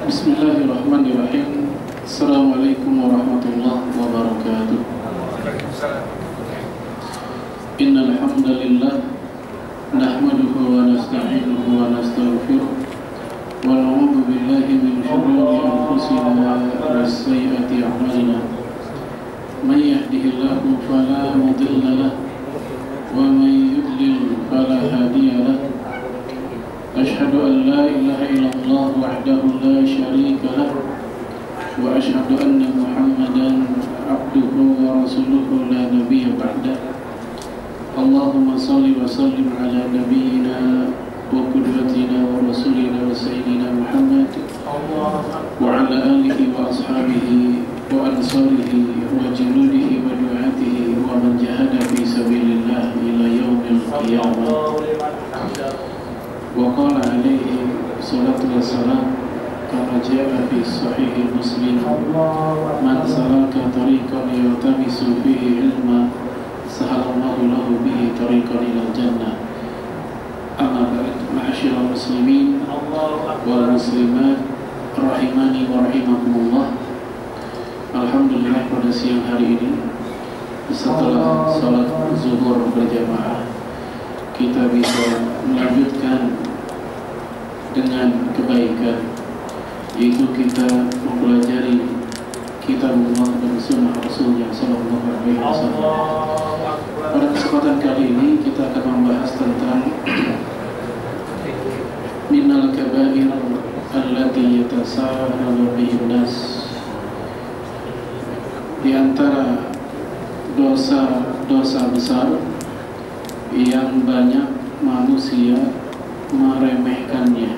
Bismillahirrahmanirrahim. Assalamualaikum warahmatullahi wabarakatuh. Innal hamdalillah nahmaduhu wa nasta'inuhu wa nastaghfiruh wa na'udzu billahi min shururi anfusina wa sayyiati a'malina. May yahdihillahu fala mudilla lahu wa may yudlil fala hadiya lahu. Asyhadu an la ilaha illallah wahdahu la syarika lahu wa asyhadu anna Muhammadan abduhu wa rasuluhu la nabiyya ba'dah. Allahumma salli wa sallim ala nabiyyina wa qudwatina wa rasulina wa sayyidina Muhammad wa ala alihi wa ashabihi wa ansarihi wa junudihi wa du'atihi wa man jahada fi sabilillah ila yaumil qiyamah. Wa qala alaihi salatu wassalam kama jaa fi sahih Muslim, man salaka tariqan yaltamisu fihi ilma sahalallahu lahu bihi tariqan ilal jannah. Amma ba'd, ma'asyiral muslimin wal muslimat rahimani wa rahimakumullah. Alhamdulillah, pada siang hari ini setelah salat zuhur berjamaah kita bisa melanjutkan dengan kebaikan, yaitu kita mempelajari kitabullah dan sunnah Rasulnya sallallahu alaihi wasallam. Pada kesempatan kali ini kita akan membahas tentang minal kabair allati yatasahalu bihin nas, di antara dosa-dosa besar yang banyak manusia meremehkannya,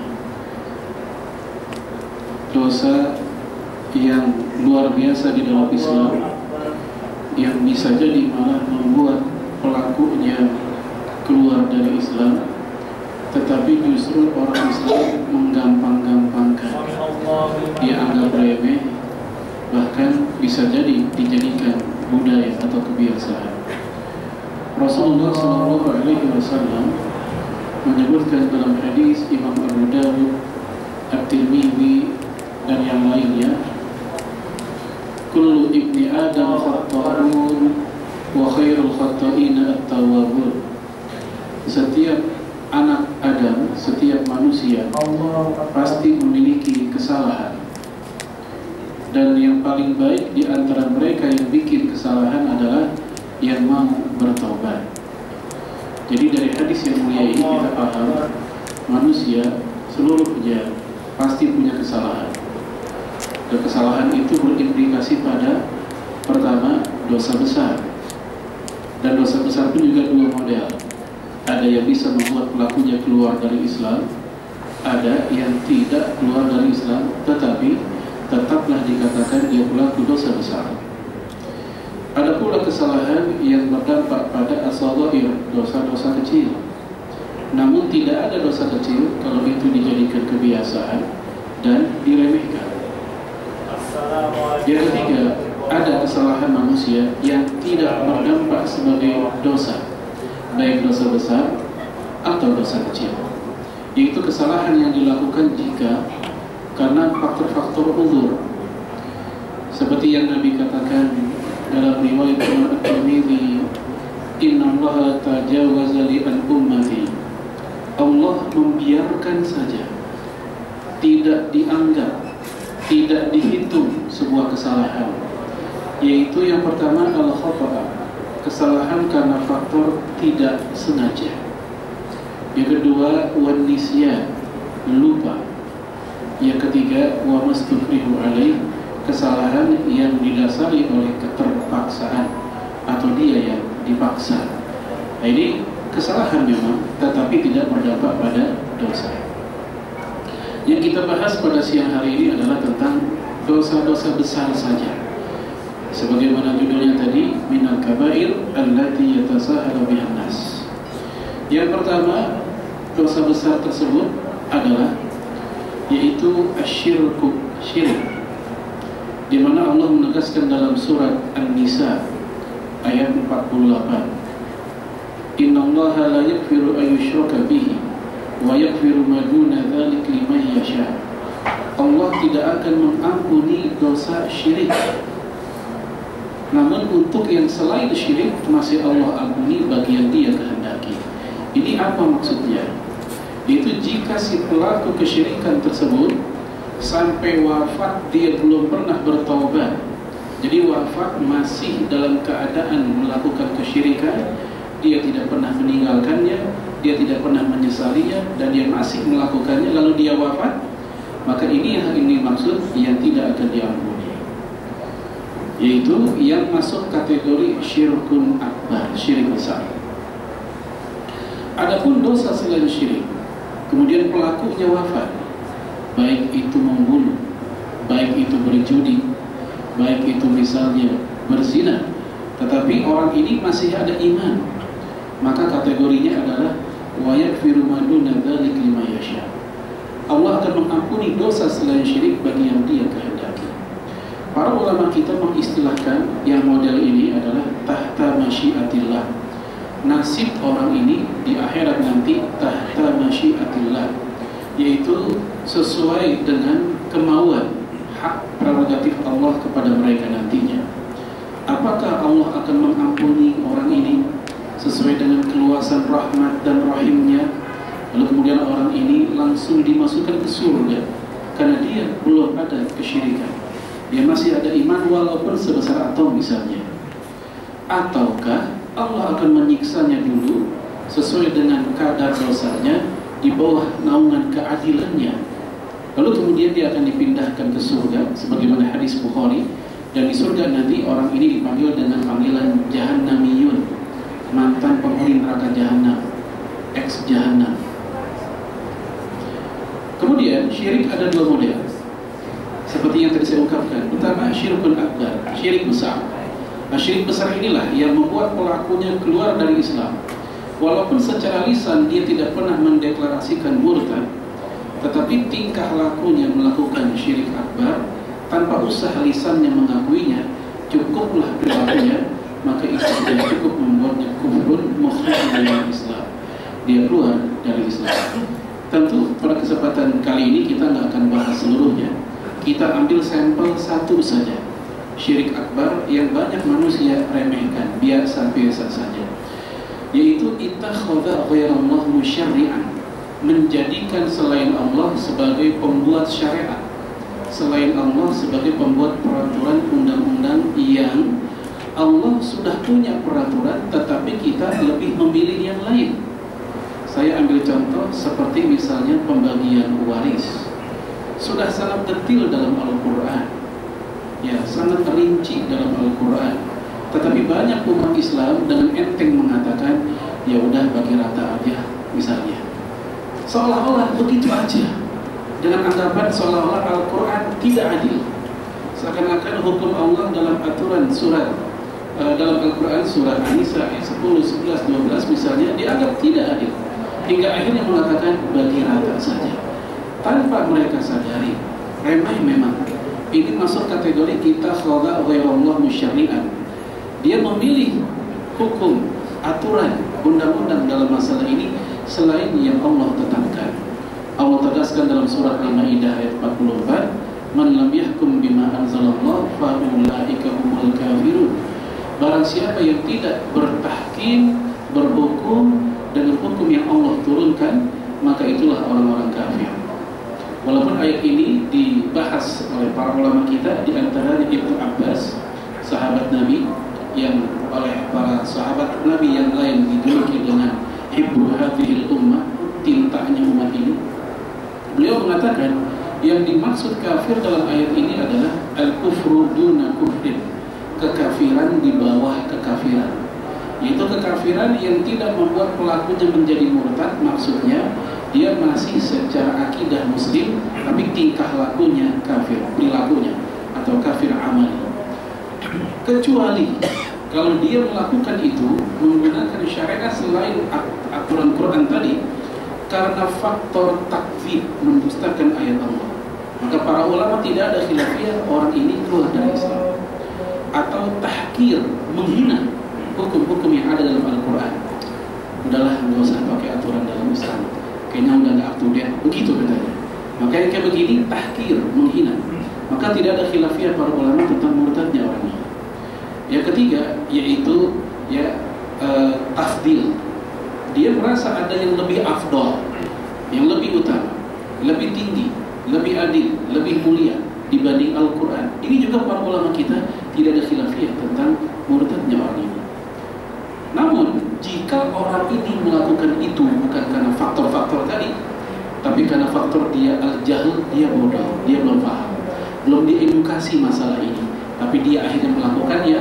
dosa yang luar biasa di dalam Islam, yang bisa jadi malah membuat pelakunya keluar dari Islam, tetapi justru orang Islam menggampang-gampangkan, dia anggap remeh, bahkan bisa jadi dijadikan budaya atau kebiasaan. Rasulullah SAW menyebutkan dalam hadis Imam Abu Dawud, At-Tirmidzi dan yang lainnya, kullu ibni Adam khatta'un wa khairul khatta'ina at-tawwabun. Setiap anak Adam, setiap manusia pasti memiliki kesalahan, dan yang paling baik di antara mereka yang bikin kesalahan adalah yang mau bertaubat. Jadi dari hadis yang mulia ini kita paham manusia seluruhnya pasti punya kesalahan, dan kesalahan itu berimplikasi pada, pertama, dosa besar. Dan dosa besar pun juga dua model. Ada yang bisa membuat pelakunya keluar dari Islam, ada yang tidak keluar dari Islam tetapi tetaplah dikatakan dia pelaku dosa besar. Ada pula kesalahan yang berdampak pada as-saghair, dosa-dosa kecil. Namun tidak ada dosa kecil kalau itu dijadikan kebiasaan dan diremehkan. Yang ketiga, ada kesalahan manusia yang tidak berdampak sebagai dosa, baik dosa besar atau dosa kecil, yaitu kesalahan yang dilakukan jika karena faktor-faktor uzur, seperti yang Nabi katakan dalam riwayat At-Tirmidzi, innallaha tajawaza li an ummati. Allah membiarkan saja, tidak dianggap, tidak dihitung sebuah kesalahan, yaitu yang pertama al-khata', kesalahan karena faktor tidak sengaja. Yang kedua wan nisyan, lupa. Yang ketiga wa mastukrihu alaih, kesalahan yang didasari oleh keterpaksaan atau dia yang dipaksa. Nah, ini kesalahan memang, tetapi tidak berdampak pada dosa. Yang kita bahas pada siang hari ini adalah tentang dosa-dosa besar saja. Sebagaimana judulnya tadi, minal kabair allati yatasahalu bihan nas. Yang pertama, dosa besar tersebut adalah yaitu asyirku, syirik, di mana Allah menegaskan dalam surat An-Nisa ayat 48, innallaha la yaghfiru an yushraka bihi wa yaghfiru ma duna dzalika liman yasha. Allah tidak akan mengampuni dosa syirik. Namun untuk yang selain syirik masih Allah ampuni bagi yang Dia kehendaki. Ini apa maksudnya? Itu jika si pelaku kesyirikan tersebut sampai wafat dia belum pernah bertaubat, jadi wafat masih dalam keadaan melakukan kesyirikan, dia tidak pernah meninggalkannya, dia tidak pernah menyesalinya, dan dia masih melakukannya lalu dia wafat, maka ini yang dimaksud yang tidak akan diampuni, yaitu yang masuk kategori syirkun akbar, syirik besar. Adapun dosa selain syirik, kemudian pelakunya wafat, baik itu membunuh, baik itu berjudi, baik itu misalnya berzina, tetapi orang ini masih ada iman, maka kategorinya adalah wa yaghfiru ma duna dzalika liman yasha. Allah akan mengampuni dosa selain syirik bagi yang Dia kehendaki. Para ulama kita mengistilahkan yang model ini adalah tahta masyiatillah. Nasib orang ini di akhirat nanti tahta masyiatillah, yaitu sesuai dengan kemauan, hak prerogatif Allah kepada mereka nantinya. Apakah Allah akan mengampuni orang ini sesuai dengan keluasan rahmat dan rahimnya, lalu kemudian orang ini langsung dimasukkan ke surga karena dia belum ada kesyirikan, dia masih ada iman walaupun sebesar atom misalnya? Ataukah Allah akan menyiksanya dulu sesuai dengan kadar dosanya di bawah naungan keadilannya, lalu kemudian dia akan dipindahkan ke surga sebagaimana hadis Bukhari, dan di surga nanti orang ini dipanggil dengan panggilan jahannamiyun, mantan penghuni neraka jahanam, ex jahanam. Kemudian syirik ada dua model, seperti yang tadi saya ungkapkan. Pertama, syirkun akbar, syirik besar. Nah, syirik besar inilah yang membuat pelakunya keluar dari Islam. Walaupun secara lisan dia tidak pernah mendeklarasikan murtad, tetapi tingkah lakunya melakukan syirik akbar tanpa usah lisannya mengakuinya, cukuplah perilakunya, maka itu sudah cukup membuatnya kufrun mukhrij dari Islam. Dia keluar dari Islam. Tentu pada kesempatan kali ini kita nggak akan bahas seluruhnya. Kita ambil sampel satu saja, syirik akbar yang banyak manusia remehkan, biasa-biasa saja, yaitu ittakhadha ghairallah musyarri'an, menjadikan selain Allah sebagai pembuat syariat, selain Allah sebagai pembuat peraturan undang-undang yang Allah sudah punya peraturan, tetapi kita lebih memilih yang lain. Saya ambil contoh seperti misalnya pembagian waris, sudah sangat detail dalam Al-Quran, ya sangat rinci dalam Al-Quran, tetapi banyak umat Islam dengan enteng mengatakan ya udah bagi rata aja misalnya, seolah-olah begitu aja, dengan anggapan seolah-olah Al-Quran tidak adil, seakan-akan hukum Allah dalam aturan surat dalam Al-Quran surah An-Nisa ayat 10, 11, 12 misalnya dianggap tidak adil, hingga akhirnya mengatakan bagi rata saja, tanpa mereka sadari remeh memang ini masuk kategori kita khadha ghairallah musyarri'an. Dia memilih hukum, aturan, undang-undang dalam masalah ini selain yang Allah tetapkan. Allah tegaskan dalam surah Al-Maidah ayat 44, man lam yahkum bima anzalallah fa ulaika humul kafirun. Barang siapa yang tidak bertahkim, berhukum dengan hukum yang Allah turunkan, maka itulah orang-orang kafir. Walaupun ayat ini dibahas oleh para ulama kita, di antaranya Ibnu Abbas, sahabat Nabi, yang oleh para sahabat Nabi yang lain dijuluki dengan hibbu hadhil ummah, tintanya umat ini. Beliau mengatakan yang dimaksud kafir dalam ayat ini adalah al-kufru duna kufrin, kekafiran di bawah kekafiran, yaitu kekafiran yang tidak membuat pelakunya menjadi murtad. Maksudnya dia masih secara akidah muslim, tapi tingkah lakunya kafir, perilakunya atau kafir amali. Kecuali kalau dia melakukan itu menggunakan syariat selain aturan Quran tadi, karena faktor takfir, mendustakan ayat Allah, maka para ulama tidak ada khilafiyah orang ini keluar dari Islam. Atau tahkir, menghina hukum-hukum yang ada dalam Al-Quran, udahlah nggak usah pakai aturan dalam Islam, kayaknya udah nggak up to date, begitu katanya. Makanya kayak begini tahkir, menghina. maka tidak ada khilafiyah para ulama tentang murtadnya orang ini. Yang ketiga yaitu tafdil. Dia merasa ada yang lebih afdol, yang lebih utama, lebih tinggi, lebih adil, lebih mulia dibanding Al-Quran. Ini juga para ulama kita tidak ada khilafiyah tentang murtadnya orang ini. Namun jika orang ini melakukan itu bukan karena faktor-faktor tadi, tapi karena faktor dia al-jahl, dia bodoh, dia belum paham, belum diedukasi masalah ini, tapi dia akhirnya melakukannya,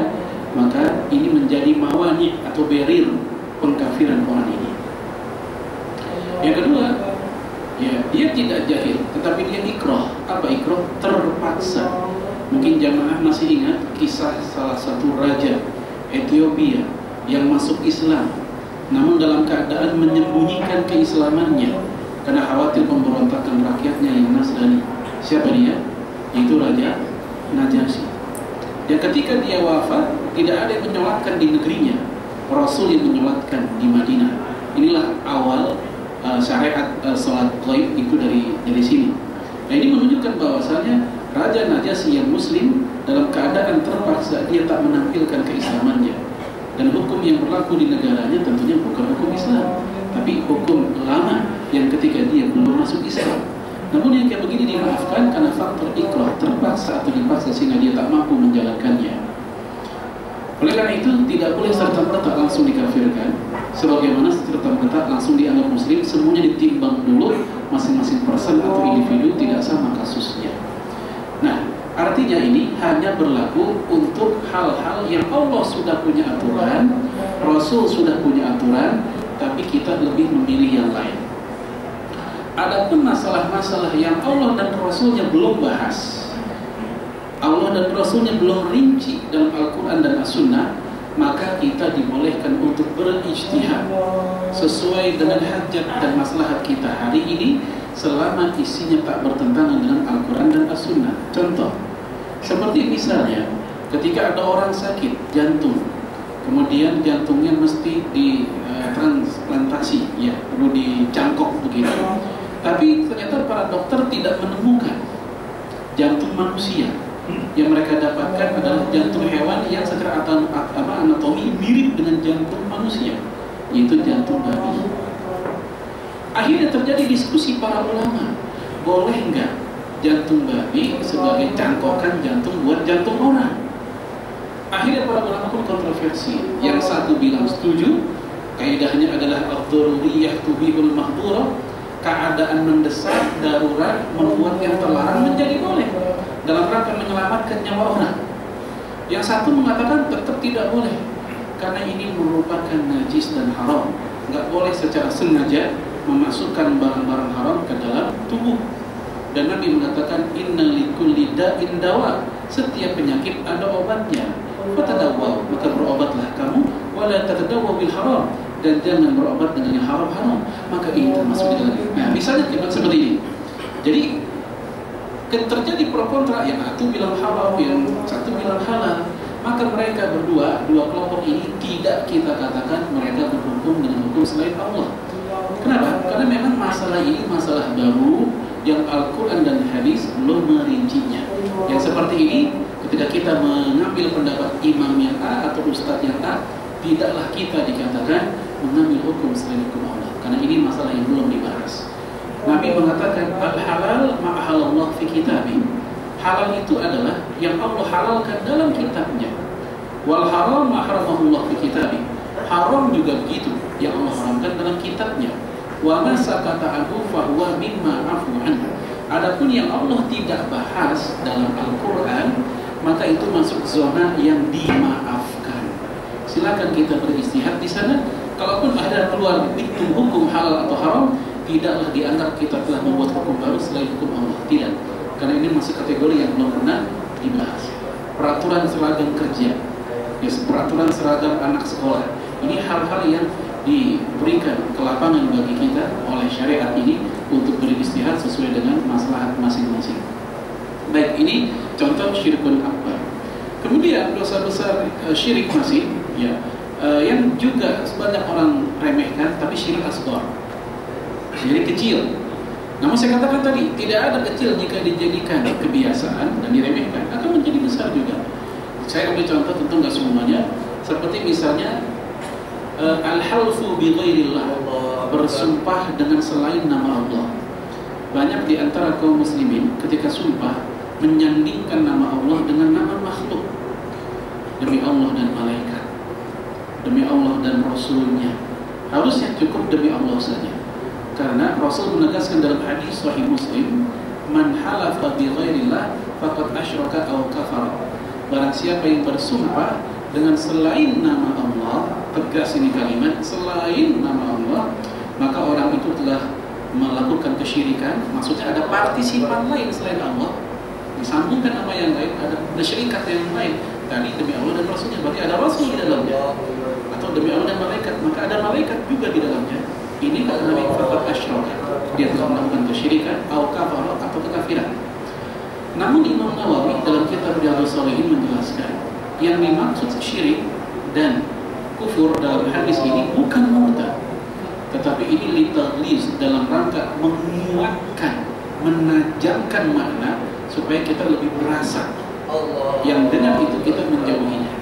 maka ini menjadi mawani atau barrier pengkafiran orang ini. Yang kedua, dia tidak jahil, tetapi dia ikrah. Apa ikrah? Terpaksa. Mungkin jamaah masih ingat kisah salah satu raja Ethiopia yang masuk Islam, namun dalam keadaan menyembunyikan keislamannya karena khawatir pemberontakan rakyatnya yang Nasrani. Siapa dia? Itu Raja Najasyi. Dan ketika dia wafat, tidak ada yang menyolatkan di negerinya, Rasul yang menyolatkan di Madinah. Inilah awal syariat sholat ghaib itu dari sini. Nah, ini menunjukkan bahwasanya Raja Najasyi yang Muslim dalam keadaan terpaksa dia tak menampilkan keislamannya, dan hukum yang berlaku di negaranya tentunya bukan hukum Islam, tapi hukum lama yang ketika dia belum masuk Islam. Namun yang kayak begini dimaafkan karena faktor ikrah, terpaksa atau dipaksa sehingga dia tak mampu menjalankannya. Oleh karena itu tidak boleh serta-merta langsung dikafirkan, sebagaimana serta-merta langsung dianggap Muslim. Semuanya ditimbang dulu, masing-masing person atau individu tidak sama kasusnya. Nah, artinya ini hanya berlaku untuk hal-hal yang Allah sudah punya aturan, Rasul sudah punya aturan, tapi kita lebih memilih yang lain. Adapun masalah-masalah yang Allah dan Rasulnya belum bahas, Allah dan Rasulnya belum rinci dalam Al-Quran dan As-Sunnah, maka kita dibolehkan untuk berijtihad sesuai dengan hajat dan maslahat kita hari ini, selama isinya tak bertentangan dengan Al-Quran dan As-Sunnah. Contoh, seperti misalnya ketika ada orang sakit jantung, kemudian jantungnya mesti ditransplantasi, perlu dicangkok begitu, tapi ternyata para dokter tidak menemukan jantung manusia. Yang mereka dapatkan adalah jantung hewan yang secara anatomi mirip dengan jantung manusia, yaitu jantung babi. Akhirnya terjadi diskusi para ulama, boleh nggak jantung babi sebagai cangkokan jantung buat jantung orang? Akhirnya para ulama pun kontroversi. Yang satu bilang setuju, kaidahnya adalah ad-daruriyah tubihul mahdhurah, keadaan mendesak, darurat membuat yang terlarang menjadi boleh dalam rangka menyelamatkan nyawa orang. Yang satu mengatakan tetap tidak boleh karena ini merupakan najis dan haram, nggak boleh secara sengaja memasukkan barang-barang haram ke dalam tubuh. Dan Nabi mengatakan inna likulli da'in dawa, setiap penyakit ada obatnya. Fatadawwa, maka berobatlah kamu, wala tatadawwa bil haram, dan jangan berobat dengan yang haram-haram, maka ini termasuk di dalam. Nah, misalnya seperti ini. Jadi terjadi pro kontra, yang satu bilang haram, yang satu bilang halal, maka mereka dua kelompok ini tidak kita katakan mereka berhukum dengan hukum selain Allah. Kenapa? Karena memang masalah ini masalah baru yang Al-Quran dan Hadis belum merincinya. Yang seperti ini, ketika kita mengambil pendapat imam yang A atau ustadz yang A, tidaklah kita dikatakan mengambil hukum selain hukum Allah, karena ini masalah yang belum dibahas. Nabi mengatakan al-halal ma'ahalallah fi kitabih. Halal itu adalah yang Allah halalkan dalam kitabnya. Wal haram ma'haramahullah fi kitabih. Haram juga begitu, yang Allah haramkan dalam kitabnya. Wa ma sakata anhu fahuwa mimma afu anhu. Adapun yang Allah tidak bahas dalam Al-Quran, maka itu masuk zona yang dimaafkan. Silakan kita beristihad di sana. Kalaupun ada keluar diktum hukum halal atau haram, tidaklah dianggap kita telah membuat hukum baru selain hukum Allah. Tidak, karena ini masuk kategori yang belum pernah dibahas. Peraturan seragam kerja, peraturan seragam anak sekolah, ini hal-hal yang diberikan ke lapangan bagi kita oleh syariat ini untuk beristihad sesuai dengan maslahat masing-masing. Baik, ini contoh syirkun akbar. Kemudian dosa besar syirik masih, yang juga banyak orang remehkan, tapi syirik asghar, syirik kecil. Namun saya katakan tadi, tidak ada kecil jika dijadikan kebiasaan dan diremehkan, akan menjadi besar juga. Saya ambil contoh, tentu nggak semuanya. Seperti misalnya al-halfu bi ghairillah, bersumpah dengan selain nama Allah. Banyak di antara kaum muslimin ketika sumpah menyandingkan nama Allah dengan nama makhluk. Demi Allah dan malaikat, demi Allah dan Rasulnya. Harusnya cukup demi Allah saja. Karena Rasul menegaskan dalam hadis Sahih Muslim, man halafa bi ghairillah faqad asyraka aw kafara. Barang siapa yang bersumpah dengan selain nama Allah, tegas ini kalimat, selain nama Allah, maka orang itu telah melakukan kesyirikan. Maksudnya ada partisipan lain selain Allah, disambungkan nama yang lain, ada syirikat yang lain. Tadi demi Allah dan Rasulnya, berarti ada Rasul di dalamnya. Atau demi Allah dan malaikat, maka ada malaikat juga di dalamnya. Ini kata Nabi, faqad asyraka, dia telah melakukan kesyirikan atau kafara atau kekafiran. Namun Imam Nawawi dalam kitab Riyadhus Shalihin menjelaskan, yang dimaksud syirik dan kufur dalam hadis ini bukan murtad, tetapi ini litaghliz, dalam rangka menguatkan, menajamkan makna supaya kita lebih berasa yang dengan itu kita menjauhinya.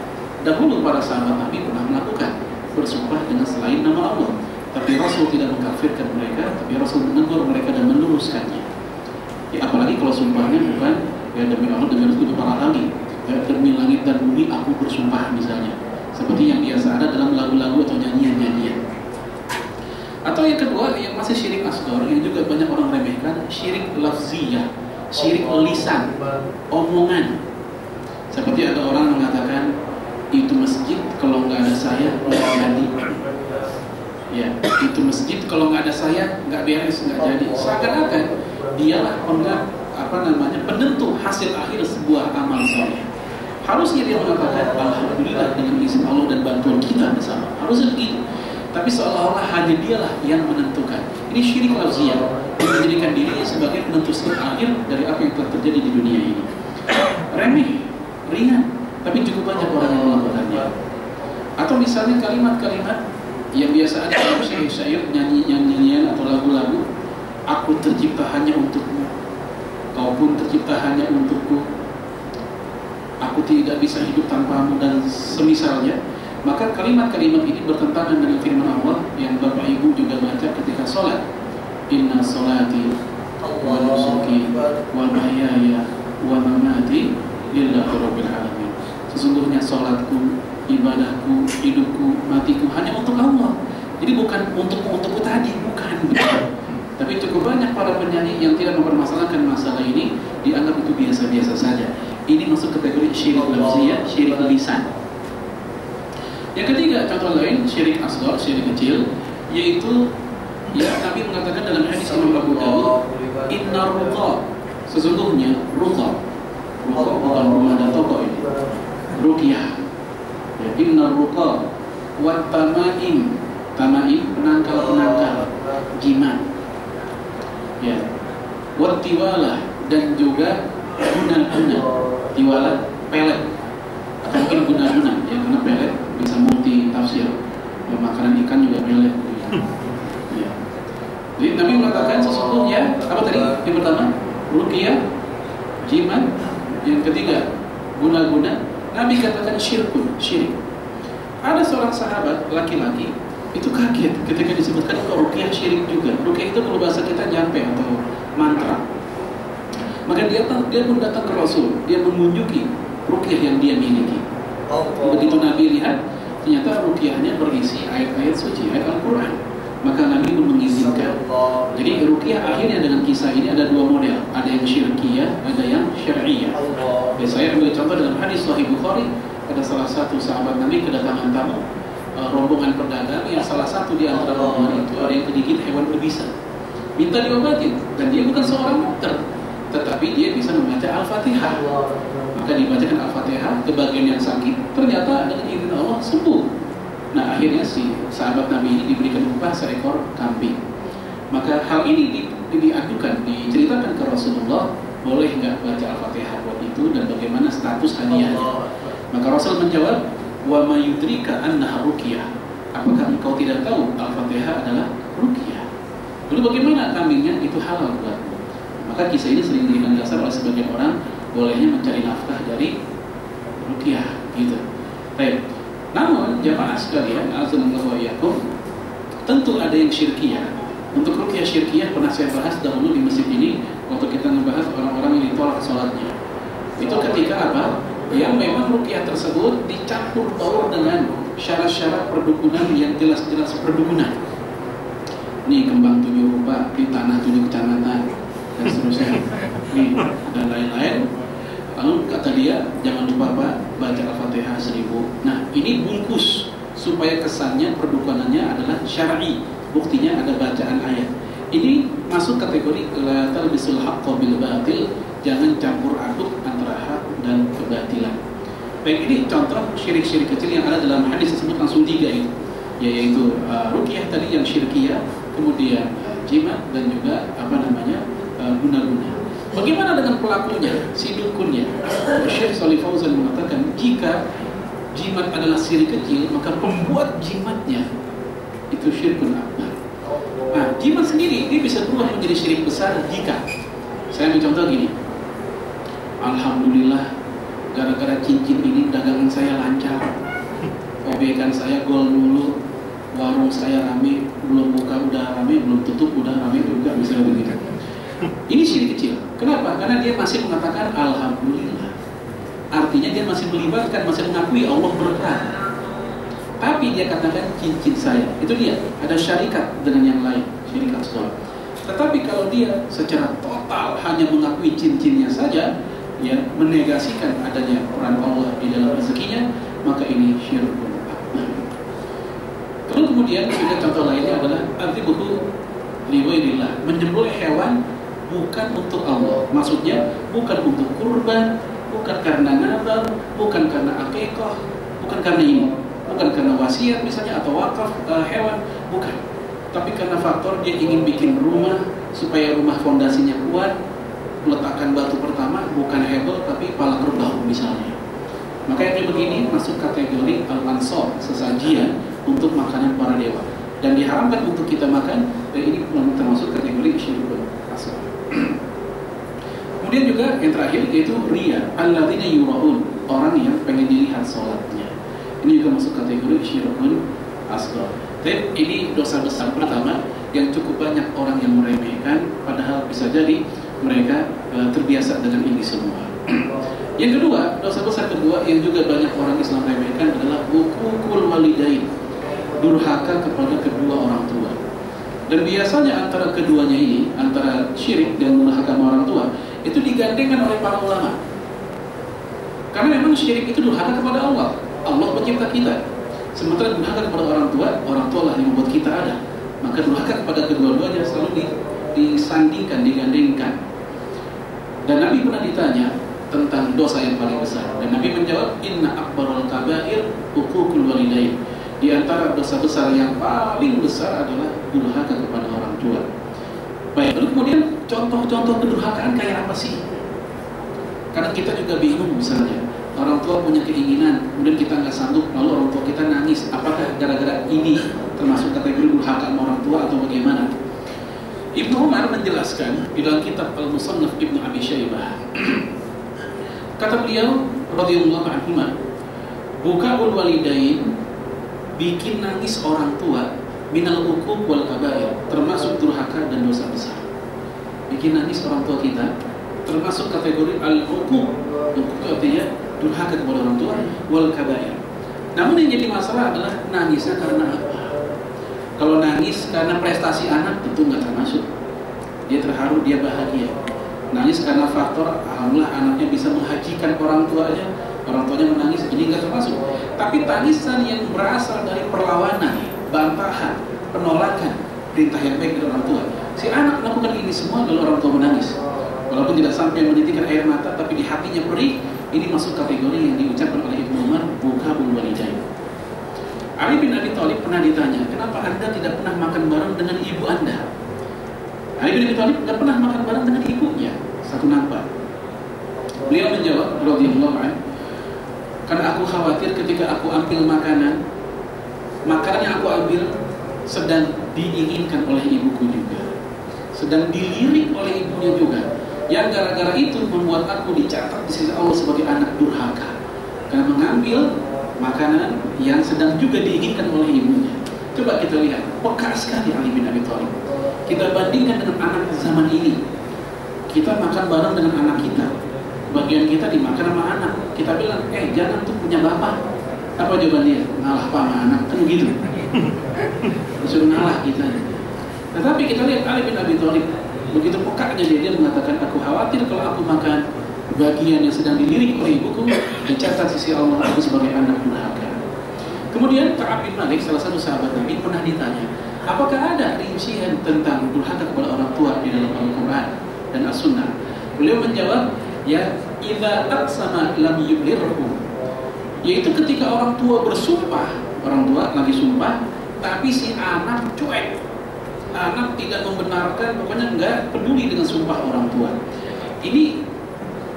Dahulu para sahabat Nabi pernah melakukan bersumpah dengan selain nama Allah, tapi Rasul tidak mengkafirkan mereka, tapi Rasul menegur mereka dan meluruskannya. Ya, apalagi kalau sumpahnya bukan ya demi Allah, demi Rasul, para lagi ya, demi langit dan bumi aku bersumpah misalnya, seperti yang biasa ada dalam lagu-lagu atau nyanyian-nyanyian. Atau yang kedua, yang masih syirik asghar, yang juga banyak orang remehkan, syirik lafziyah, syirik lisan, omongan. Seperti ada orang mengatakan, itu masjid kalau nggak ada saya nggak jadi. Ya, itu masjid kalau nggak ada saya nggak beres, nggak jadi. Seakan-akan dialah penentu hasil akhir sebuah amal soleh. Harusnya dia mengatakan alhamdulillah dengan izin Allah dan bantuan kita bersama. Harusnya begitu. Tapi seolah-olah hanya dialah yang menentukan. Ini syirik lafziyah, menjadikan dirinya sebagai penentu akhir dari apa yang telah terjadi di dunia ini. Remeh, ringan, tapi cukup banyak orang yang melakukannya. Atau misalnya kalimat-kalimat yang biasa ada dalam syair-syair, nyanyian atau lagu-lagu, aku tercipta hanya untukmu, kau pun tercipta hanya untukku, aku tidak bisa hidup tanpamu, dan semisalnya. Maka kalimat-kalimat ini bertentangan dengan firman Allah yang Bapak Ibu juga baca ketika sholat, inna sholati wa nusuki wa mahyaya wa mamati lillahi rabbil alamin. Sesungguhnya sholatku, ibadahku, hidupku, matiku hanya untuk Allah. Jadi bukan untukku tadi, bukan. Tapi cukup banyak para penyanyi yang tidak mempermasalahkan masalah ini, dianggap itu biasa-biasa saja. Ini masuk kategori syirik lafziyah, syirik lisan. Yang ketiga, contoh lain syirik asghar, syirik kecil, yaitu ya Nabi mengatakan dalam hadis Imam Abu Dawud, inna ruqa, sesungguhnya ruqa bukan rumah dan toko ini, ruqyah. Ya, inna ruqa wat tamaim, penangkal jimat. Ya, wat tiwalah, dan juga guna-guna. Tiwalah pelet atau mungkin guna-guna, ya, karena pelet bisa multi tafsir. Ya, makanan ikan juga pelet. Ya. Jadi Nabi mengatakan sesungguhnya apa tadi? Yang pertama ruqyah, jimat. Yang ketiga guna-guna. Nabi katakan syirik. Ada seorang sahabat laki-laki itu kaget ketika disebutkan kalau ruqyah syirik juga. Ruqyah itu kalau bahasa kita jampe atau mantra. Maka dia pun datang ke Rasul, dia mengunjungi ruqyah yang dia miliki. Begitu Nabi lihat, ternyata ruqyahnya berisi ayat-ayat suci, ayat Al-Quran. Maka Nabi pun mengizinkan. Jadi ruqyah akhirnya dengan kisah ini ada dua model, ada yang syirkiyah, ada yang syar'iyah. Saya ambil contoh dalam hadis Sahih Bukhari, ada salah satu sahabat Nabi kedatangan tamu, rombongan pedagang yang salah satu di antara rombongan itu ada yang digigit hewan berbisa, minta diobatin, dan dia bukan seorang dokter, tetapi dia bisa membaca Al-Fatihah. Maka dibacakan Al-Fatihah ke bagian yang sakit, ternyata dengan izin Allah sembuh. Nah, akhirnya si sahabat Nabi ini diberikan upah seekor kambing. Maka hal ini diadukan, diceritakan ke Rasulullah, boleh nggak baca Al-Fatihah buat itu dan bagaimana status hadiahnya. Maka Rasul menjawab, wa ma yudrika annaha ruqyah, apakah engkau tidak tahu Al-Fatihah adalah ruqyah? Lalu bagaimana kambingnya? Itu halal buatmu. Maka kisah ini sering dijadikan dasar oleh sebagian orang bolehnya mencari nafkah dari ruqyah gitu. Baik. Namun jamaah sekalian, azanallahu wa iyyakum, tentu ada yang syirkiyah. Untuk ruqyah syirkiyah pernah saya bahas dahulu di masjid ini waktu kita membahas orang-orang yang ditolak sholatnya. Itu ketika apa? Yang memang ruqyah tersebut dicampur baur dengan syarat-syarat perdukunan yang jelas-jelas perdukunan. Nih kembang 7 rupa di tanah 7 kecamatan dan seterusnya. Nih dan lain-lain. Lalu kata dia, jangan lupa Pak, baca Al-Fatihah 1000. Nah, ini bungkus supaya kesannya perdukunannya adalah syar'i. Buktinya ada bacaan ayat. Ini masuk kategori la talbisul haqqa bil batil, jangan campur aduk antara hak dan kebatilan. Baik, ini contoh syirik-syirik kecil yang ada dalam hadis tersebut langsung 3 itu, yaitu ruqyah tadi yang syirkiyah, kemudian jimat dan juga guna-guna. Bagaimana dengan pelakunya, si dukunnya? Syekh Shalih Fauzan mengatakan, jika jimat adalah syirik kecil, maka pembuat jimatnya itu syirkun akbar. Nah, jimat sendiri dia bisa berubah menjadi syirik besar jika, saya mencontoh gini, alhamdulillah gara-gara cincin ini dagangan saya lancar, obekan saya gol dulu, warung saya rame, belum buka udah rame, belum tutup udah rame juga, misalnya begitu. Ini syirik kecil. Kenapa? Karena dia masih mengatakan alhamdulillah. Artinya dia masih melibatkan, masih mengakui Allah berkat. Tapi dia katakan cincin saya. Itu dia, ada syarikat dengan yang lain, syirik asghar. Tetapi kalau dia secara total hanya mengakui cincinnya saja, ya menegasikan adanya peran Allah di dalam rezekinya, maka ini syirkun akbar. Lalu kemudian juga contoh lainnya adalah adzibuhu li ghairillah, menyembelih hewan bukan untuk Allah. Maksudnya bukan untuk kurban, bukan karena nazar, bukan karena akikah, bukan karena ini, bukan karena wasiat misalnya atau wakaf hewan, bukan. Tapi karena faktor dia ingin bikin rumah supaya rumah fondasinya kuat, meletakkan batu pertama bukan hebel tapi pala kerbau misalnya. Maka yang begini masuk kategori al-ansab, sesajian untuk makanan para dewa, dan diharamkan untuk kita makan, dan ini termasuk kategori syirkun asghar. Kemudian juga yang terakhir yaitu riya, alladzina yura'un, orang yang pengen dilihat sholatnya. Ini juga masuk kategori syirkun asghar. Dan ini dosa besar pertama yang cukup banyak orang yang meremehkan, padahal bisa jadi mereka terbiasa dengan ini semua. Yang kedua, dosa besar kedua yang juga banyak orang Islam remehkan adalah uququl walidain, durhaka kepada kedua orang tua. Dan biasanya antara keduanya ini, antara syirik dan durhaka sama orang tua, itu digandengkan oleh para ulama. Karena memang syirik itu durhaka kepada Allah. Allah pencipta kita. Sementara durhaka kepada orang tua lah yang membuat kita ada. Maka durhaka kepada kedua-duanya selalu disandingkan, digandengkan. Dan Nabi pernah ditanya tentang dosa yang paling besar, dan Nabi menjawab, inna akbarul kabair uququl walidain. Di antara dosa besar yang paling besar adalah durhaka kepada orang tua. Baik, lalu kemudian contoh-contoh kedurhakaan kayak apa sih? Karena kita juga bingung, misalnya orang tua punya keinginan, kemudian kita nggak sanggup, lalu orang tua kita nangis. Apakah gara-gara ini termasuk kategori durhaka sama orang tua atau bagaimana? Ibnu Umar menjelaskan di dalam kitab Al-Musannaf Ibnu Abi Syaibah. Kata beliau radhiyallahu anhu, bukaul walidain, bikin nangis orang tua, minal uquq wal kabair, termasuk durhaka dan dosa besar. Bikin nangis orang tua kita termasuk kategori al-uquq. Uquq artinya durhaka kepada orang tua, wal kabair. Namun yang jadi masalah adalah nangisnya karena apa? Kalau nangis karena prestasi anak tentu nggak termasuk. Dia terharu, dia bahagia. Nangis karena faktor alhamdulillah anaknya bisa menghajikan orang tuanya, orang tuanya menangis, ini nggak termasuk. Tapi tangisan yang berasal dari perlawanan, bantahan, penolakan perintah yang baik dari orang tua, si anak melakukan ini semua lalu orang tua menangis, walaupun tidak sampai menitikkan air mata, tapi di hatinya perih. Ini masuk kategori yang diucapkan oleh Ibnu Umar, bukaul walidain. Ali bin Abi Thalib pernah ditanya, kenapa anda tidak pernah makan bareng dengan ibu anda? Ali bin Abi Thalib tidak pernah makan bareng dengan ibunya, satu nampak. Beliau menjawab, radhiyallahu anhu, karena aku khawatir ketika aku ambil makanan yang aku ambil sedang diinginkan oleh ibuku juga. sedang dilirik oleh ibunya juga, yang gara-gara itu membuat aku dicatat di sisi Allah sebagai anak durhaka karena mengambil makanan yang sedang juga diinginkan oleh ibunya. Coba kita lihat, peka sekali Ali bin Abi Thalib. Kita bandingkan dengan anak zaman ini. Kita makan bareng dengan anak kita, bagian kita dimakan sama anak. Kita bilang, jangan tuh punya bapak. Apa jawaban dia? Ngalah pak sama anak, kan gitu. Disuruh ngalah kita. Tetapi kita lihat Ali bin Abi Thalib, begitu pekanya dia mengatakan, aku khawatir kalau aku makan bagian yang sedang dilirik oleh ibuku, dicatat sisi Allah aku sebagai anak durhaka. Kemudian Ka'ab bin Malik, salah satu sahabat Nabi, pernah ditanya, apakah ada rincian tentang durhaka kepada orang tua di dalam Al-Quran dan As-Sunnah? Beliau menjawab, ya, idza aqsama lam yublirhu, yaitu ketika orang tua bersumpah, orang tua lagi sumpah, tapi si anak cuek, anak tidak membenarkan, pokoknya enggak peduli dengan sumpah orang tua. Ini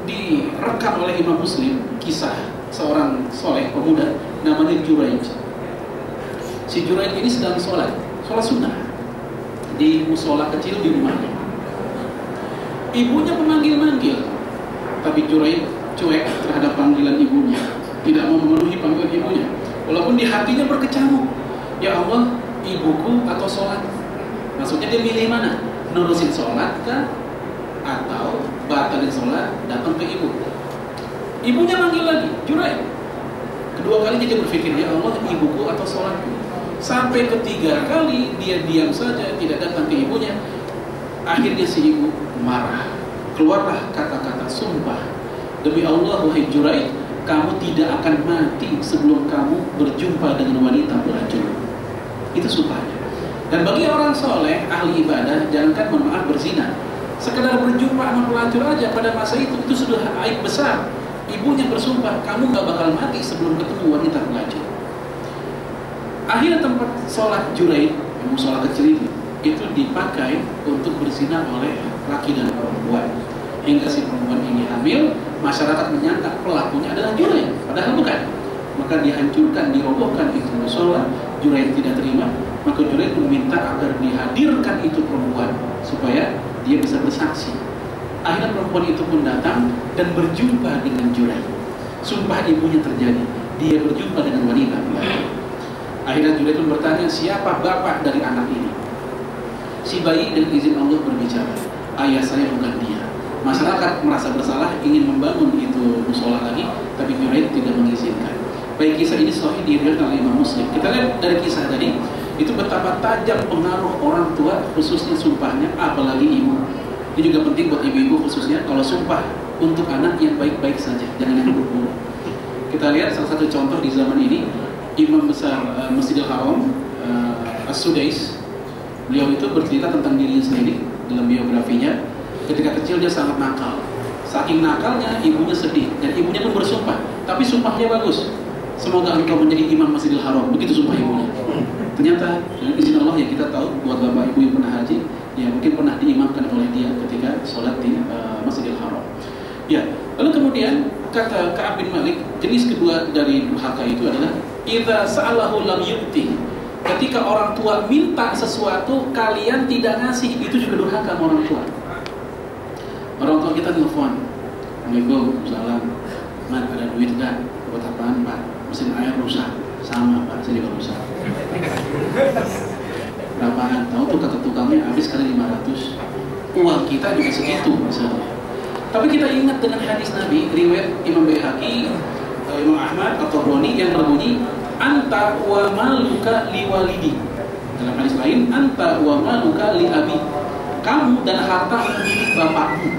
direkam oleh Imam Muslim, kisah seorang soleh pemuda namanya Juraij. Si Juraij ini sedang sholat sunnah di musola kecil di rumahnya. Ibunya memanggil-manggil, tapi Juraij cuek terhadap panggilan ibunya, tidak mau memenuhi panggilan ibunya, walaupun di hatinya berkecamuk, ya Allah, ibuku atau sholat. Maksudnya dia milih mana? Nurusin sholat kah? Atau batalin sholat, datang ke ibu. Ibunya manggil lagi, Juraij. Kedua kali dia berpikir, ya Allah, ibuku atau sholatku. Sampai ketiga kali dia diam saja, tidak datang ke ibunya. Akhirnya si ibu marah. Keluarlah kata-kata sumpah, demi Allah wahai Juraij, kamu tidak akan mati sebelum kamu berjumpa dengan wanita pelacur. Itu sumpahnya. Dan bagi orang soleh, ahli ibadah, jangankan mohon maaf berzina, sekedar berjumpa sama pelacur aja pada masa itu sudah aib besar. Ibunya bersumpah, kamu gak bakal mati sebelum ketemu wanita pelacur. Akhirnya tempat sholat Juraij, musola kecil itu dipakai untuk berzina oleh laki dan perempuan. Hingga si perempuan ini hamil, masyarakat menyangka pelakunya adalah Juraij, padahal bukan. Maka dihancurkan, dirobohkan itu musola. Juraij tidak terima, maka Juraij meminta agar dihadirkan itu perempuan supaya dia bisa bersaksi. Akhirnya perempuan itu pun datang dan berjumpa dengan Juraij. Sumpah ibunya terjadi, dia berjumpa dengan wanita. Akhirnya Juraij pun bertanya, siapa bapak dari anak ini? Si bayi dengan izin Allah berbicara, ayah saya bukan dia. Masyarakat merasa bersalah, ingin membangun itu musola lagi, tapi Juraij tidak mengizinkan. Baik, kisah ini sahih diriwayatkan oleh Imam Muslim. Kita lihat dari kisah tadi, itu betapa tajam pengaruh orang tua, khususnya sumpahnya, apalagi ibu. Ini juga penting buat ibu-ibu khususnya, kalau sumpah untuk anak yang baik-baik saja, jangan yang buruk-buruk. Kita lihat salah satu contoh di zaman ini, Imam besar Masjidil Haram, As-Sudais. Beliau itu bercerita tentang dirinya sendiri dalam biografinya. Ketika kecil dia sangat nakal. Saking nakalnya ibunya sedih dan ibunya pun bersumpah, tapi sumpahnya bagus. Semoga engkau menjadi imam Masjidil Haram. Begitu sumpah ibunya. Ternyata dengan izin Allah, yang kita tahu buat bapak ibu yang pernah haji, ya mungkin pernah diimamkan oleh dia ketika sholat di Masjidil Haram. Ya, lalu kemudian kata Ka'ab bin Malik, jenis kedua dari durhaka itu adalah idza sa'alahu lam yu'ti. Ketika orang tua minta sesuatu kalian tidak ngasih, itu juga durhaka sama orang tua. Orang tua kita telepon, Assalamualaikum, salam, Mat, ada duit enggak? Buat apaan Pak? Mesin air rusak. Sama Pak, saya juga rusak. Berapaan? Tahu tuh kata tukangnya habis kali 500. Uang kita juga segitu misalnya. Tapi kita ingat dengan hadis Nabi, riwayat Imam Baihaqi, Imam Ahmad atau Roni yang berbunyi, anta wa maluka li walidi. Dalam hadis lain, anta wa maluka li abi. Kamu dan harta milik bapakmu.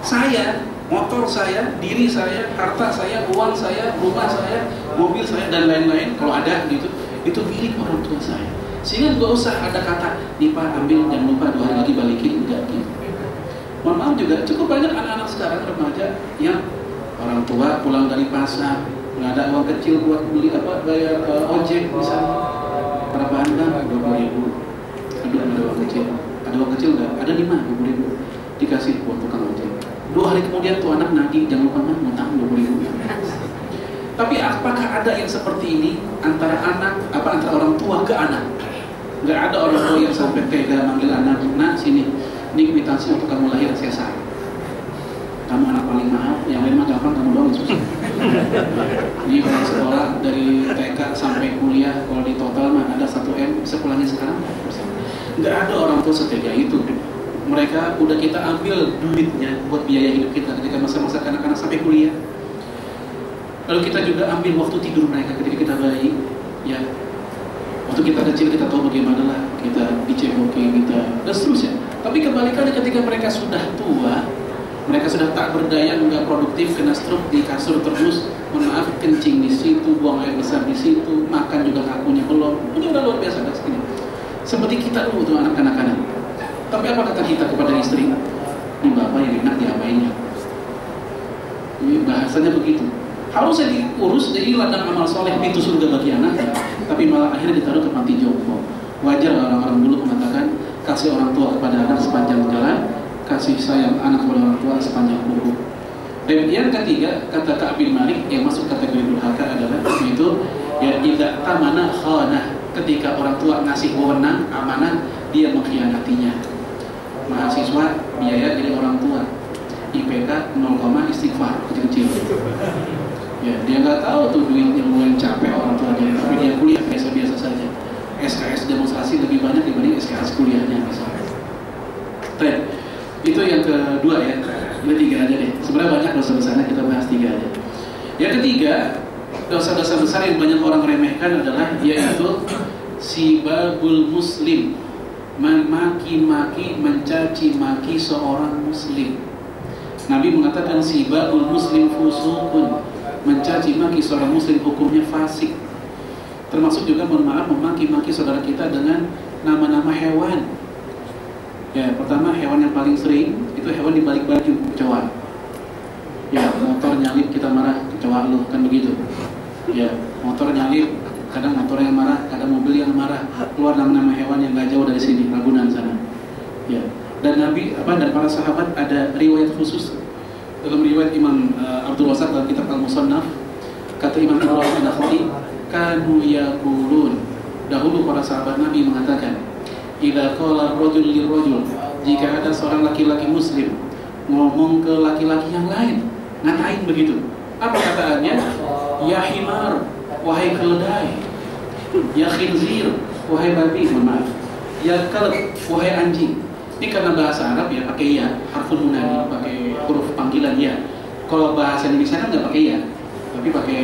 Saya, motor saya, diri saya, harta saya, uang saya, rumah saya, mobil saya, dan lain-lain, kalau ada gitu, itu milik orang tua saya. Sehingga nggak usah ada kata, nih Pak ambil, jangan lupa 2 hari lagi balikin, enggak gitu. Mohon maaf juga, cukup banyak anak-anak sekarang remaja yang orang tua pulang dari pasar, nggak ada uang kecil buat beli apa, bayar ojek misalnya. Berapaan Bang? 20.000. Aduh, ada uang kecil. Ada uang kecil nggak? Ada 20.000. Dikasih buat tukang ojek. 2 hari kemudian tuh anak nagih, jangan lupa Bang, ngutang 20.000. Tapi apakah ada yang seperti ini antara antara orang tua ke anak? Nggak ada orang tua yang sampai tega manggil anak, nak sini ini kwitansi untuk kamu lahir sesar. Kamu anak paling mahal, yang lain mah gampang, kamu doang susah. Ini orang sekolah dari TK sampai kuliah, kalau di total mah ada 1 M, bisa pulangin sekarang? Nggak ada orang tua setega itu. Mereka udah kita ambil duitnya buat biaya hidup kita ketika masa-masa anak-anak sampai kuliah. Lalu kita juga ambil waktu tidur mereka ketika kita bayi, ya. Waktu kita kecil kita tahu bagaimana lah kita diceboki, kita dan seterusnya. Tapi kebalikannya ketika mereka sudah tua, mereka sudah tak berdaya, nggak produktif, kena stroke di kasur terus, mohon maaf, kencing di situ, buang air besar di situ, makan juga kakunya belum. Ini udah luar biasa guys ini. Seperti kita dulu tuh anak-anak. Tapi apa kata kita kepada istri? Ini bapak yang enak diapainnya. Ini bahasanya begitu. Harusnya diurus jadi ladang amal soleh, pintu surga bagi anak, tapi malah akhirnya ditaruh ke panti jompo. Wajar orang-orang dulu mengatakan kasih orang tua kepada anak sepanjang jalan, kasih sayang anak kepada orang tua sepanjang buku. Dan yang ketiga, kata Ka'ab bin Malik yang masuk kategori durhaka adalah yaitu ya idza tamana khana, ketika orang tua ngasih wewenang amanah dia mengkhianatinya. Mahasiswa biaya jadi orang tua, IPK 0, istighfar kecil-kecil. Ya, dia nggak tahu tuh duit yang capek orang tuanya, tapi dia kuliah biasa-biasa saja. SKS demonstrasi lebih banyak dibanding SKS kuliahnya misalnya. Baik, itu yang kedua ya. Ini 3 aja deh. Sebenarnya banyak dosa besarnya, kita bahas 3 aja. Yang ketiga, dosa-dosa besar yang banyak orang remehkan adalah yaitu sibabul muslim, memaki-maki, mencaci maki seorang muslim. Nabi mengatakan sibabul muslim fusukun, mencaci maki seorang muslim hukumnya fasik. Termasuk juga mohon maaf memaki-maki saudara kita dengan nama-nama hewan. Ya, pertama hewan yang paling sering itu hewan di balik baju, kecoa. Ya, motor nyalip kita marah, kecoa lu, kan begitu. Ya, motor nyalip, kadang motor yang marah, kadang mobil yang marah. Keluar nama-nama hewan yang gak jauh dari sini, Ragunan sana. Ya, dan Nabi dan para sahabat ada riwayat khusus. Dalam riwayat Imam Abdul Razak dalam kitab Al-Musannaf, kata Imam Al-Nakhai, kanu yaqulun, dahulu para sahabat Nabi mengatakan, idza qala rajul lirajul, jika ada seorang laki-laki muslim ngomong ke laki-laki yang lain, ngatain begitu. Apa kataannya? Ya himar, wahai keledai. Ya khinzir, wahai babi, mohon maaf. Ya kalb, wahai anjing. Ini karena bahasa Arab ya pakai ya, harful munadi, pakai huruf panggilan ya. Kalau bahasa Indonesia kan nggak pakai ya, tapi pakai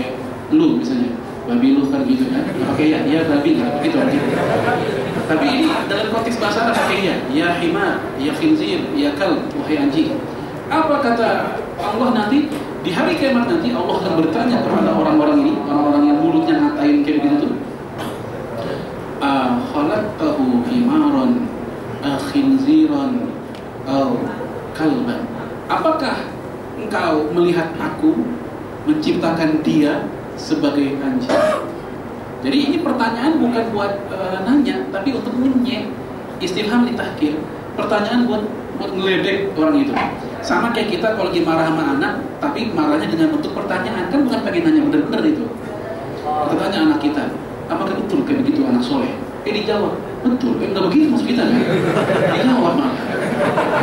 lu misalnya, babi lu kan gitu kan, nggak pakai ya babi nggak begitu aja. Tapi ini dalam konteks bahasa Arab pakai ya himar, ya khinzir, ya kalb, wahai anjing. Apa kata Allah nanti di hari kiamat nanti Allah akan bertanya kepada orang-orang ini, orang-orang yang mulutnya ngatain kayak begitu tuh. Khalaqtahu himaron, khinziran, kalban. Apakah engkau melihat aku menciptakan dia sebagai anjing? Jadi ini pertanyaan bukan buat nanya, tapi untuk menyek, istifham litahkir. Pertanyaan buat ngeledek orang itu. Sama kayak kita kalau lagi marah sama anak, tapi marahnya dengan bentuk pertanyaan, kan bukan pengen nanya bener-bener itu. Kita tanya anak kita, apakah betul kayak begitu anak soleh? Dijawab, betul, enggak begitu maksud kita kan? Dijawab malah.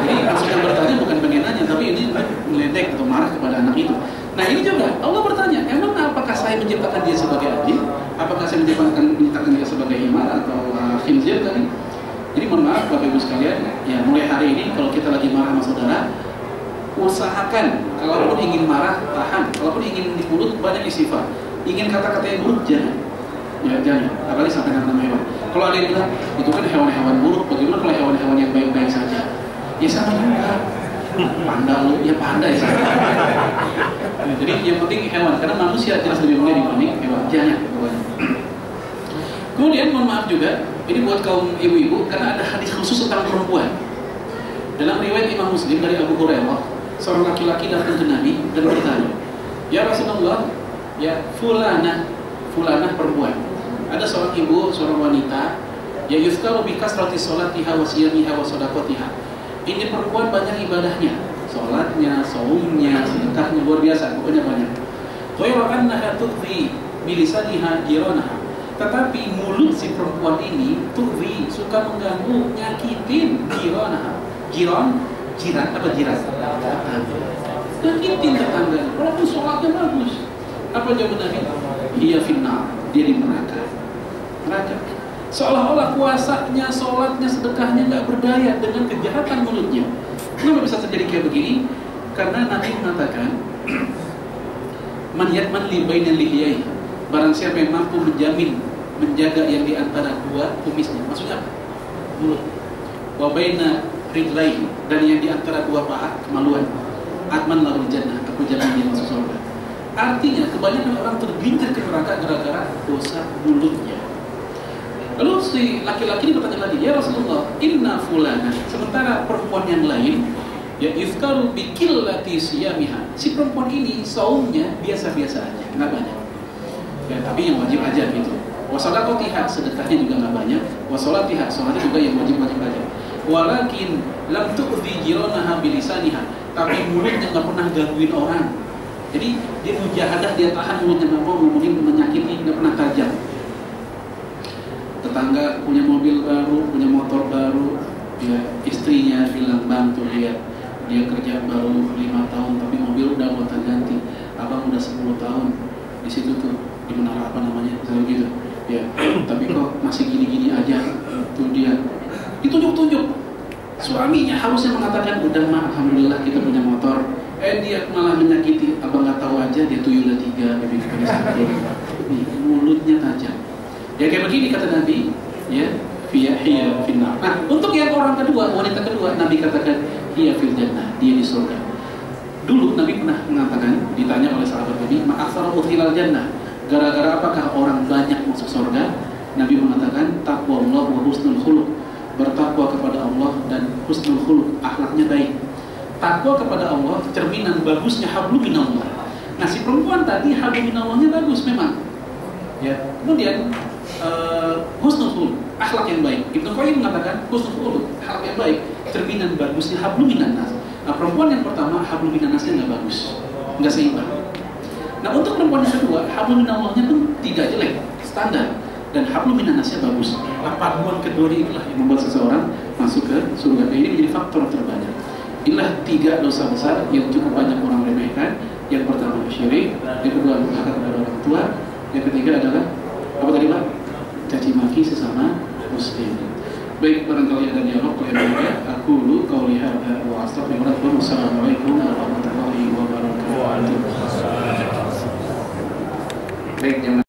Jadi maksudnya bertanya bukan pengen nanya, tapi ini ngeledek atau marah kepada anak itu. Nah ini juga, Allah bertanya, emang apakah saya menciptakan dia sebagai anjing? Apakah saya menciptakan dia sebagai himar atau khinzir tadi? Jadi mohon maaf Bapak Ibu sekalian, ya mulai hari ini kalau kita lagi marah sama saudara, usahakan, kalaupun ingin marah, tahan. Kalaupun ingin di mulut, banyak istighfar. Ingin kata-kata yang buruk, jangan. Ya jangan, apalagi sampai nama hewan. Kalau ada yang bilang, itu kan hewan-hewan buruk, bagaimana kalau hewan-hewan yang baik-baik saja? Ya sama juga. Panda lu, ya panda ya sama. Jadi yang penting hewan, karena manusia jelas lebih mulia dibanding hewan. Jangan, pokoknya. Kemudian mohon maaf juga, ini buat kaum ibu-ibu, karena ada hadis khusus tentang perempuan. Dalam riwayat Imam Muslim dari Abu Hurairah, seorang laki-laki datang ke Nabi dan bertanya, ya Rasulullah, ya fulanah perempuan. Ada seorang ibu, seorang wanita, ya yuzkaru bi kasrati sholatiha wa siyamiha wa shadaqatiha. Ini perempuan banyak ibadahnya, sholatnya, saumnya, sedekahnya luar biasa, pokoknya banyak. Ghairu annaha tu'dhi bi lisaniha jiranaha. Tetapi mulut si perempuan ini tu'dhi, suka mengganggu, nyakitin jiranaha, jiran apa jiran? Dan intin tetangga, walaupun sholatnya bagus. Apa jawab Nabi? Iya finnar, dia di neraka. Seolah-olah puasanya, sholatnya, sedekahnya nggak berdaya dengan kejahatan mulutnya. Kenapa bisa terjadi kayak begini? Karena Nabi mengatakan, man yatman li bainal lihiyai, barang siapa yang mampu menjaga yang di antara dua kumisnya, maksudnya apa? Mulut. Wa baina ridlai, dan yang di antara dua paha, kemaluan. Atman lahul jannah, aku jamin dia masuk surga. Artinya kebanyakan orang tergelincir ke neraka gara-gara dosa mulutnya. Lalu si laki-laki ini bertanya lagi, ya Rasulullah, inna fulana, sementara perempuan yang lain, ya izkaru bikillati siyamiha, si perempuan ini saumnya biasa-biasa aja, nggak banyak. Ya, tapi yang wajib aja gitu. Wasadaqatiha, sedekahnya juga nggak banyak. Wasolatiha, sholatnya juga yang wajib-wajib aja. Walakin lam tu'dhi jiranaha bilisaniha, tapi mulutnya nggak pernah gangguin orang. Jadi dia mujahadah, dia tahan mulutnya, nggak mau ngomongin menyakiti, nggak pernah tajam. Tetangga punya mobil baru, punya motor baru, ya istrinya bilang, bang tuh dia kerja baru 5 tahun tapi mobil udah gonta ganti, abang udah 10 tahun di situ tuh di menara apa namanya, selalu gitu ya, tapi kok masih gini-gini aja. Tuh dia ditunjuk-tunjuk, suaminya harusnya mengatakan udah mah alhamdulillah kita punya motor, dia malah menyakiti, abang nggak tahu aja dia tuyulnya 3, lebih dari 1. Nih mulutnya tajam. Ya kayak begini kata Nabi, ya, hiya finnar. Nah, untuk yang orang kedua, wanita kedua, Nabi katakan hiya fil jannah, dia di surga. Dulu Nabi pernah mengatakan, ditanya oleh sahabat Nabi, ma'aksara udkhilal jannah, gara-gara apakah orang banyak masuk surga? Nabi mengatakan taqwallah wa husnul khuluq, bertakwa kepada Allah dan husnul khuluq, akhlaknya baik. Takwa kepada Allah cerminan bagusnya hablum minallah. Nah, si perempuan tadi hablum minallahnya bagus memang. Ya, kemudian husnul khuluq, akhlak yang baik. Ibnu Qayyim mengatakan husnul khuluq, akhlak yang baik, cerminan bagusnya hablum minannas. Nah, perempuan yang pertama hablum minannasnya nggak bagus, nggak seimbang. Nah, untuk perempuan yang kedua, hablum minallahnya pun tidak jelek, standar, dan hablum minannasnya bagus. Nah, paduan kedua inilah yang membuat seseorang masuk ke surga. Ini menjadi faktor terbanyak. Inilah 3 dosa besar yang cukup banyak orang remehkan. Yang pertama syirik, yang kedua durhaka kepada orang tua, yang ketiga adalah apa tadi Pak? Caci maki sesama muslim. Baik, barangkali ada dialog yang berbeda. Aku lu qauli hadza wa astaghfirullah. Wassalamualaikum warahmatullahi wabarakatuh. Baik,